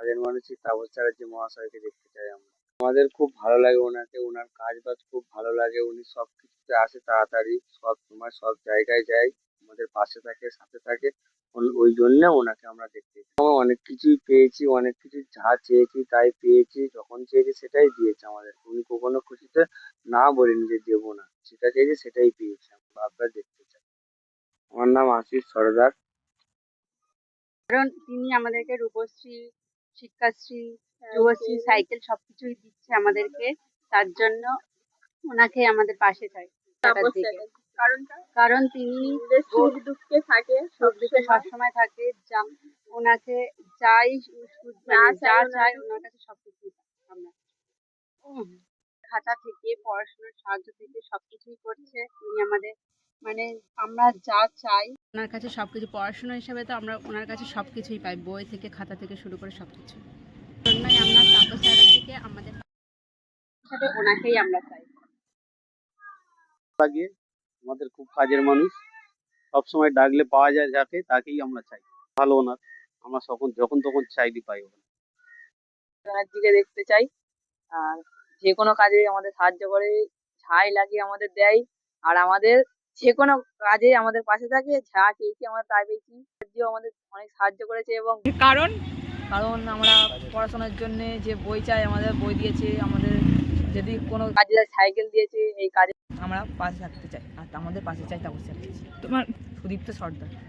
কাজের মানুষই তাপস চ্যাটার্জি মহাশয়কে দেখতে চাই আমরা। আমাদের খুব ভালো লাগে ওনাকে, ওনার কাজ বাজ খুব ভালো লাগে। উনি সব কিছুতে আসে তাড়াতাড়ি, সব সময় সব জায়গায় যায়, আমাদের পাশে থাকে, সাথে থাকে। ওই জন্য ওনাকে আমরা দেখতে চাই। আমরা অনেক কিছুই পেয়েছি, অনেক কিছু যা চেয়েছি তাই পেয়েছি, যখন চেয়েছি সেটাই দিয়েছে আমাদের। উনি কখনো খুশিতে না বলেনি যে দেবো না, যেটা চেয়েছি সেটাই পেয়েছি। আমরা আপনার দেখতে চাই। আমার নাম আশিস সর্দার। কারণ তিনি আমাদেরকে রূপশ্রী, শিক্ষাশ্রী, যুবশ্রী, সাইকেল সবকিছুই দিচ্ছে আমাদেরকে। তার জন্য ওনাকে আমাদের পাশে চাই। কারণ তিনি সুখ দুঃখে থাকে, সুখ দুঃখে সবসময় থাকে। ওনাকে যাই যা চাই ওনার কাছে সবকিছুই পাই আমরা। খাতা থেকে পড়াশোনার সাহায্য থেকে সবকিছুই করছে উনি আমাদের। মানে আমরা যা চাই ওনার কাছে সবকিছু, পড়াশোনা হিসাবে তো আমরা ওনার কাছে সবকিছুই পাই, বই থেকে খাতা থেকে শুরু করে সবকিছু। জন্যই আমরা তাপস চ্যাটার্জিকে আমাদের সাথে ওনাকেই আমরা চাই। লাগে, আমাদের খুব কাজের মানুষ, সবসময় ডাকলে পাওয়া যায় যাকে, তাকেই আমরা চাই। ভালো ওনার, আমরা যখন তখন চাইলে পাই ওখানে। ব্যানার্জিকে দেখতে চাই। আর যে কোনো কাজে আমাদের সাহায্য করে, যাই লাগে আমাদের দেয়। আর আমাদের যে কোনো কাজে আমাদের পাশে থাকে, যা চেয়েছি আমরা তাই পেয়েছি। ব্যানার্জিও আমাদের অনেক সাহায্য করেছে। এবং কারণ আমরা পড়াশোনার জন্য যে বই চাই আমাদের বই দিয়েছে, আমাদের যদি কোনো কাজে সাইকেল দিয়েছে। এই কাজে আমরা পাশে থাকতে চাই, আর আমাদের পাশে চাই তাপস চ্যাটার্জি। তোমার সুদীপ্ত সর্দার।